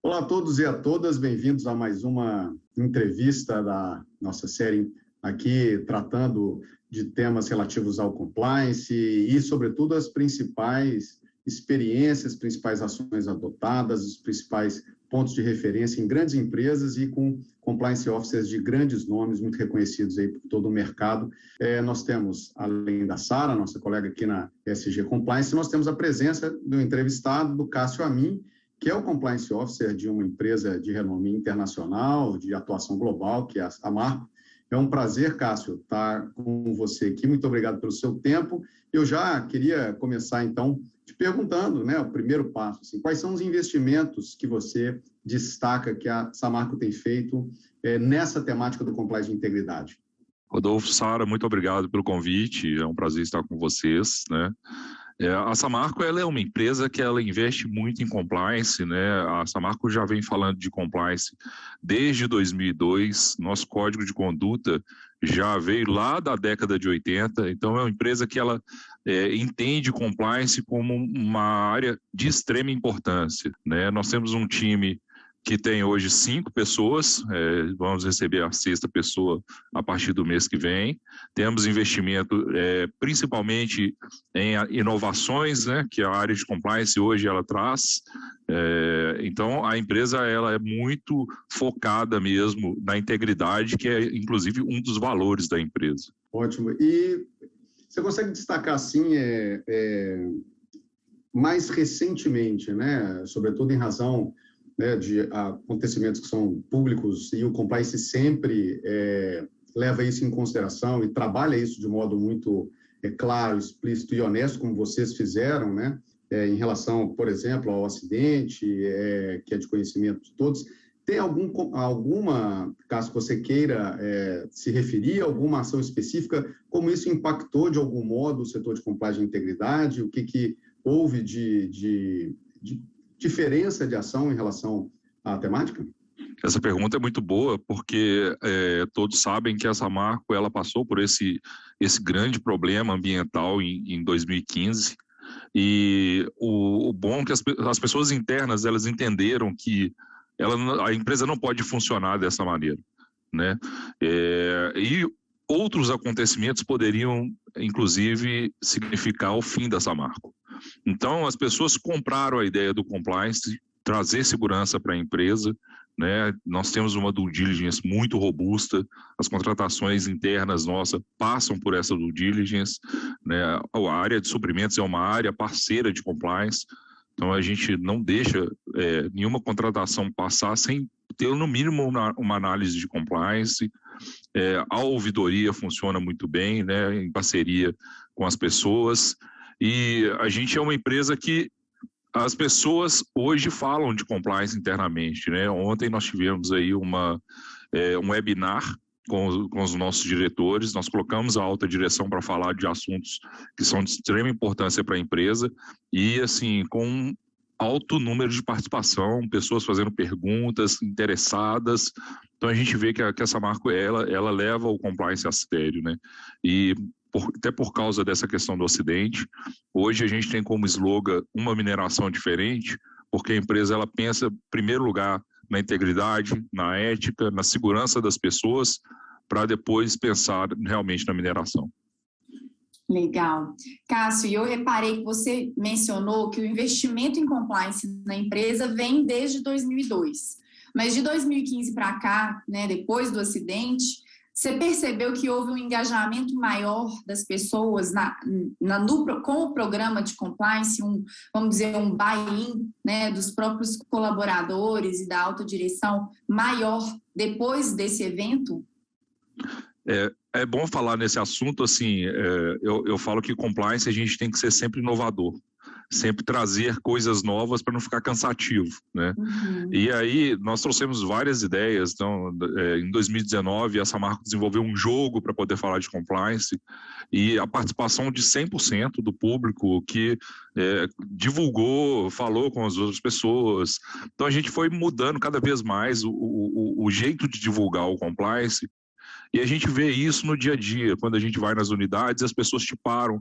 Olá a todos e a todas, bem-vindos a mais uma entrevista da nossa série aqui, tratando de temas relativos ao compliance e, sobretudo, as principais experiências, principais ações adotadas, os principais pontos de referência em grandes empresas e com compliance officers de grandes nomes, muito reconhecidos aí por todo o mercado. Nós temos, além da Sara, nossa colega aqui na SG Compliance, nós temos a presença do entrevistado, do Cássio Amin, que é o Compliance Officer de uma empresa de renome internacional, de atuação global, que é a Samarco. É um prazer, Cássio, estar com você aqui. Muito obrigado pelo seu tempo. Eu já queria começar, então, te perguntando, né, o primeiro passo, assim, quais são os investimentos que você destaca que a Samarco tem feito nessa temática do compliance de integridade? Rodolfo, Sara, muito obrigado pelo convite. É um prazer estar com vocês, né? A Samarco, ela é uma empresa que ela investe muito em compliance, né? A Samarco já vem falando de compliance desde 2002. Nosso código de conduta já veio lá da década de 80. Então, é uma empresa que ela entende compliance como uma área de extrema importância, né? Nós temos um time que tem hoje 5 pessoas, vamos receber a 6ª pessoa a partir do mês que vem. Temos investimento principalmente em inovações, né, que a área de compliance hoje ela traz. Então, a empresa ela é muito focada mesmo na integridade, que é inclusive um dos valores da empresa. Ótimo. E você consegue destacar, assim, mais recentemente, né, sobretudo em razão, né, de acontecimentos que são públicos, e o compliance sempre leva isso em consideração e trabalha isso de modo muito claro, explícito e honesto, como vocês fizeram, né, em relação, por exemplo, ao acidente, que é de conhecimento de todos. Tem alguma, caso você queira se referir, alguma ação específica, como isso impactou de algum modo o setor de compliance de integridade, o que houve de diferença de ação em relação à temática? Essa pergunta é muito boa, porque todos sabem que a Samarco ela passou por esse grande problema ambiental em 2015, e o bom é que as pessoas internas elas entenderam que a empresa não pode funcionar dessa maneira, né? E outros acontecimentos poderiam, inclusive, significar o fim da Samarco. Então, as pessoas compraram a ideia do compliance, trazer segurança para a empresa, né? Nós temos uma due diligence muito robusta, as contratações internas nossas passam por essa due diligence, né? A área de suprimentos é uma área parceira de compliance, então a gente não deixa nenhuma contratação passar sem ter, no mínimo, uma análise de compliance. A ouvidoria funciona muito bem, né? Em parceria com as pessoas. E a gente é uma empresa que as pessoas hoje falam de compliance internamente, né? Ontem nós tivemos aí um webinar com os nossos diretores, nós colocamos a alta direção para falar de assuntos que são de extrema importância para a empresa e, assim, com alto número de participação, pessoas fazendo perguntas, interessadas. Então a gente vê que a Samarco ela leva o compliance a sério, né? E até por causa dessa questão do acidente, hoje a gente tem como slogan uma mineração diferente, porque a empresa ela pensa, em primeiro lugar, na integridade, na ética, na segurança das pessoas, para depois pensar realmente na mineração. Legal. Cássio, eu reparei que você mencionou que o investimento em compliance na empresa vem desde 2002, mas de 2015 para cá, né, depois do acidente, você percebeu que houve um engajamento maior das pessoas com o programa de compliance, vamos dizer, um buy-in, né, dos próprios colaboradores e da alta direção maior depois desse evento? É bom falar nesse assunto, assim, eu falo que compliance a gente tem que ser sempre inovador, sempre trazer coisas novas para não ficar cansativo, né? Uhum. E aí nós trouxemos várias ideias. Então, em 2019 a Samarco desenvolveu um jogo para poder falar de compliance e a participação de 100% do público que divulgou, falou com as outras pessoas. Então a gente foi mudando cada vez mais o jeito de divulgar o compliance. E a gente vê isso no dia a dia, quando a gente vai nas unidades, as pessoas te param,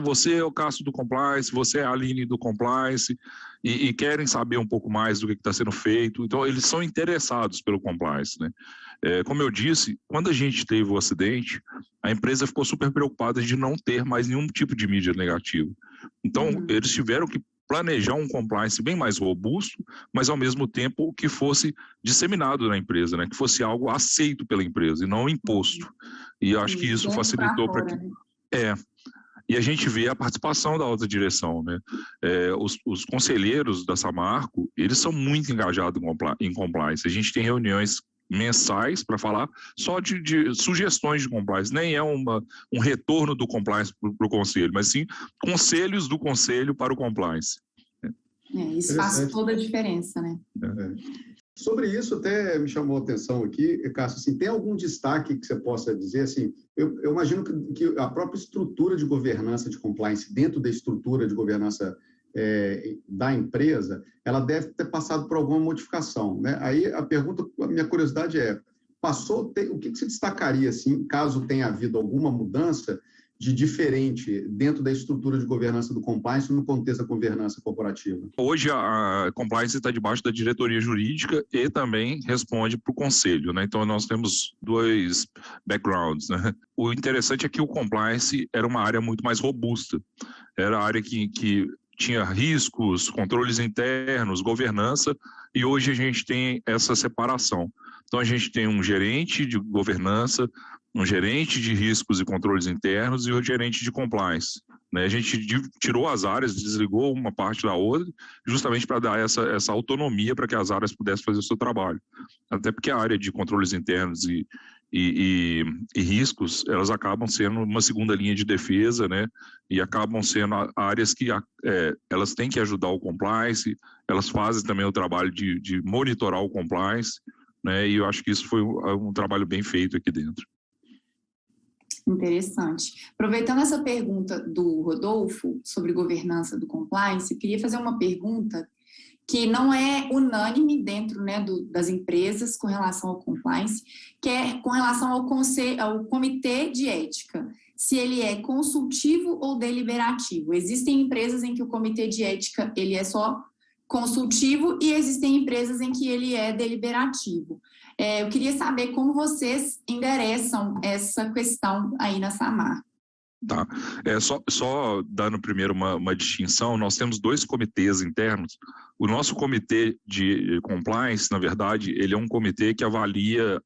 você é o Cássio do Compliance, você é a Aline do Compliance, e querem saber um pouco mais do que está sendo feito. Então, eles são interessados pelo Compliance, né? Como eu disse, quando a gente teve o acidente, a empresa ficou super preocupada de não ter mais nenhum tipo de mídia negativa. Então, eles tiveram que planejar um compliance bem mais robusto, mas ao mesmo tempo que fosse disseminado na empresa, né? Que fosse algo aceito pela empresa e não imposto. E eu acho que isso facilitou para que... E a gente vê a participação da alta direção, né? Os conselheiros da Samarco, eles são muito engajados em compliance. A gente tem reuniões mensais para falar só de sugestões de compliance, nem é um retorno do compliance para o conselho, mas sim conselhos do conselho para o compliance. Isso faz toda a diferença, né? Sobre isso, até me chamou a atenção aqui, Cássio, assim, tem algum destaque que você possa dizer? Assim, eu imagino que a própria estrutura de governança de compliance, dentro da estrutura de governança da empresa, ela deve ter passado por alguma modificação, né? Aí a minha curiosidade o que se destacaria, assim, caso tenha havido alguma mudança de diferente dentro da estrutura de governança do compliance no contexto da governança corporativa? Hoje a compliance está debaixo da diretoria jurídica e também responde para o conselho, né? Então nós temos dois backgrounds, né? O interessante é que o compliance era uma área muito mais robusta, era a área que tinha riscos, controles internos, governança, e hoje a gente tem essa separação. Então a gente tem um gerente de governança, um gerente de riscos e controles internos e o gerente de compliance, né? A gente tirou as áreas, desligou uma parte da outra, justamente para dar essa autonomia para que as áreas pudessem fazer o seu trabalho. Até porque a área de controles internos e riscos, elas acabam sendo uma segunda linha de defesa, né? E acabam sendo áreas que elas têm que ajudar o compliance, elas fazem também o trabalho de monitorar o compliance, né? E eu acho que isso foi um trabalho bem feito aqui dentro. Interessante. Aproveitando essa pergunta do Rodolfo sobre governança do compliance, eu queria fazer uma pergunta que não é unânime dentro, né, das empresas com relação ao compliance, que é com relação ao comitê de ética, se ele é consultivo ou deliberativo. Existem empresas em que o comitê de ética ele é só consultivo e existem empresas em que ele é deliberativo. Eu queria saber como vocês endereçam essa questão aí na Samarco. Tá. Só dando primeiro uma distinção, nós temos dois comitês internos. O nosso comitê de compliance, na verdade, ele é um comitê que avalia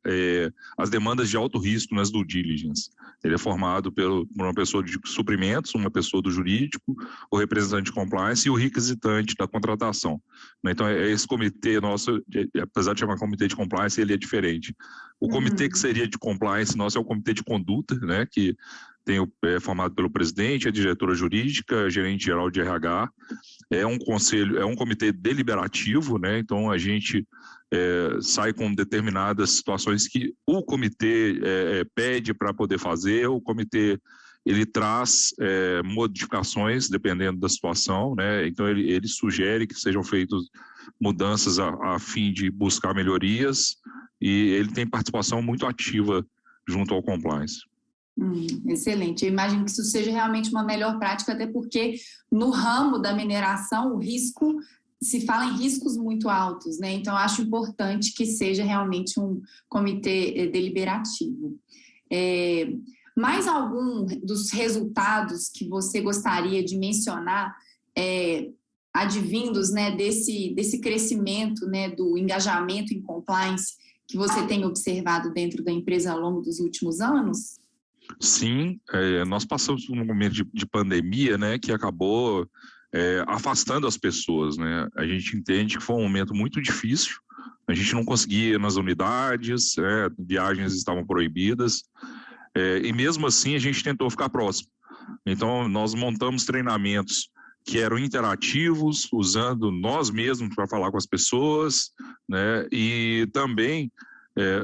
as demandas de alto risco nas due diligence. Ele é formado por uma pessoa de suprimentos, uma pessoa do jurídico, o representante de compliance e o requisitante da contratação. Então, esse comitê nosso, apesar de chamar comitê de compliance, ele é diferente. O comitê que seria de compliance nosso é o comitê de conduta, né, que formado pelo presidente, a diretora jurídica, a gerente geral de RH, é um comitê deliberativo, né? Então a gente sai com determinadas situações que o comitê pede para poder fazer, o comitê ele traz modificações dependendo da situação, né? Então ele sugere que sejam feitas mudanças a fim de buscar melhorias e ele tem participação muito ativa junto ao compliance. Excelente. Eu imagino que isso seja realmente uma melhor prática, até porque no ramo da mineração o risco, se fala em riscos muito altos, né? Então eu acho importante que seja realmente um comitê deliberativo. Mais algum dos resultados que você gostaria de mencionar advindos, né, desse crescimento, né, do engajamento em compliance que você tem observado dentro da empresa ao longo dos últimos anos? Sim, nós passamos por um momento de pandemia, né, que acabou afastando as pessoas, né? A gente entende que foi um momento muito difícil, a gente não conseguia ir nas unidades, viagens estavam proibidas, e mesmo assim a gente tentou ficar próximo. Então nós montamos treinamentos que eram interativos, usando nós mesmos para falar com as pessoas, né? E também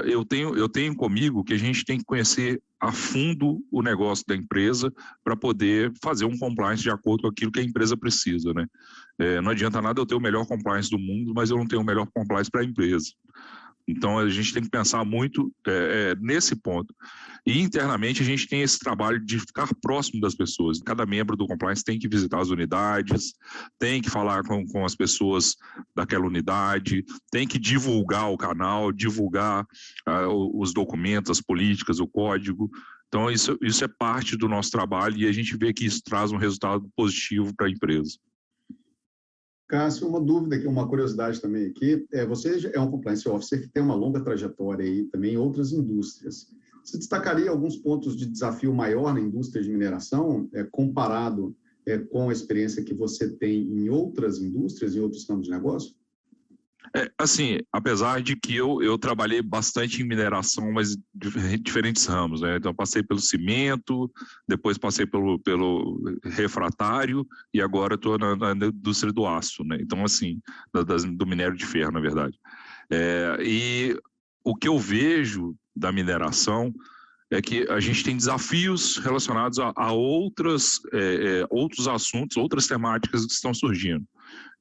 eu tenho comigo que a gente tem que conhecer a fundo o negócio da empresa para poder fazer um compliance de acordo com aquilo que a empresa precisa, né? Não adianta nada eu ter o melhor compliance do mundo, mas eu não tenho o melhor compliance para a empresa. Então, a gente tem que pensar muito nesse ponto. E, internamente, a gente tem esse trabalho de ficar próximo das pessoas. Cada membro do compliance tem que visitar as unidades, tem que falar com as pessoas daquela unidade, tem que divulgar o canal, divulgar os documentos, as políticas, o código. Então, isso é parte do nosso trabalho e a gente vê que isso traz um resultado positivo para a empresa. Cássio, uma dúvida aqui, uma curiosidade também aqui. Você é um compliance officer que tem uma longa trajetória aí também em outras indústrias. Você destacaria alguns pontos de desafio maior na indústria de mineração, comparado com a experiência que você tem em outras indústrias, em outros campos de negócio? Assim, apesar de que eu trabalhei bastante em mineração, mas em diferentes ramos, né? Então, passei pelo cimento, depois passei pelo refratário e agora estou na indústria do aço, né? Então, assim, do minério de ferro, na verdade. E o que eu vejo da mineração é que a gente tem desafios relacionados a outros assuntos, outras temáticas que estão surgindo.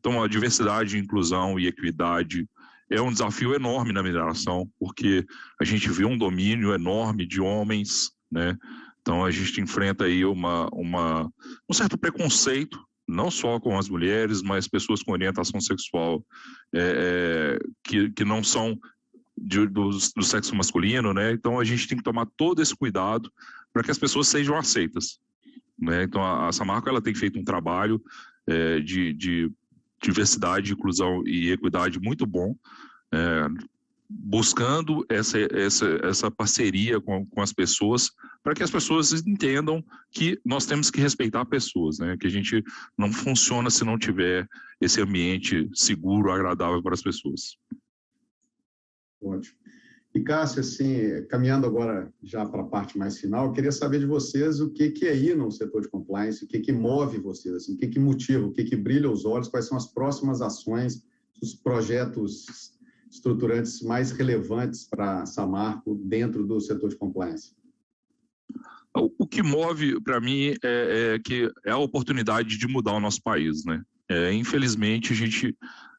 Então, a diversidade, inclusão e equidade é um desafio enorme na mineração, porque a gente vê um domínio enorme de homens, né? Então, a gente enfrenta aí um certo preconceito, não só com as mulheres, mas pessoas com orientação sexual que não são do sexo masculino, né? Então, a gente tem que tomar todo esse cuidado para que as pessoas sejam aceitas, né? Então, a Samarco ela tem feito um trabalho de diversidade, inclusão e equidade muito bom, buscando essa parceria com as pessoas, para que as pessoas entendam que nós temos que respeitar pessoas, né? Que a gente não funciona se não tiver esse ambiente seguro, agradável para as pessoas. Ótimo. E, Cássio, assim, caminhando agora já para a parte mais final, eu queria saber de vocês o que é ir no setor de compliance, o que move vocês, assim, o que motiva, o que brilha os olhos, quais são as próximas ações, os projetos estruturantes mais relevantes para a Samarco dentro do setor de compliance? O que move, para mim, que é a oportunidade de mudar o nosso país, né? Infelizmente, a gente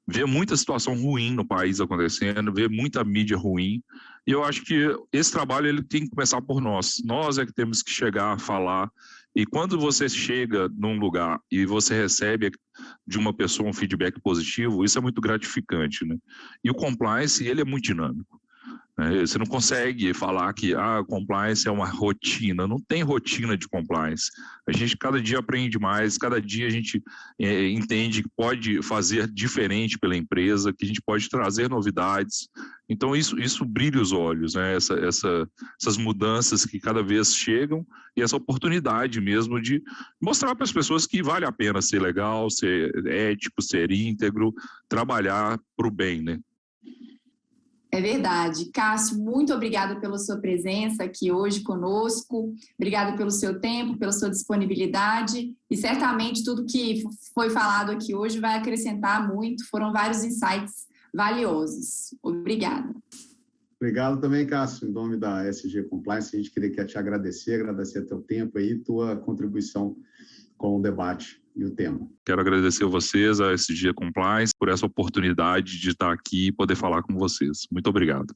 vê muita situação ruim no país acontecendo, vê muita mídia ruim, e eu acho que esse trabalho ele tem que começar por nós. Nós é que temos que chegar a falar, e quando você chega num lugar e você recebe de uma pessoa um feedback positivo, isso é muito gratificante, né? E o compliance, ele é muito dinâmico. Você não consegue falar que compliance é uma rotina. Não tem rotina de compliance. A gente cada dia aprende mais, cada dia a gente entende que pode fazer diferente pela empresa, que a gente pode trazer novidades. Então isso brilha os olhos, né? Essas mudanças que cada vez chegam e essa oportunidade mesmo de mostrar para as pessoas que vale a pena ser legal, ser ético, ser íntegro, trabalhar para o bem, né? É verdade. Cássio, muito obrigada pela sua presença aqui hoje conosco. Obrigada pelo seu tempo, pela sua disponibilidade. E certamente tudo que foi falado aqui hoje vai acrescentar muito. Foram vários insights valiosos. Obrigada. Obrigado também, Cássio. Em nome da SG Compliance, a gente queria te agradecer teu tempo aí, tua contribuição com o debate e o tema. Quero agradecer a vocês, a SG Compliance, por essa oportunidade de estar aqui e poder falar com vocês. Muito obrigado.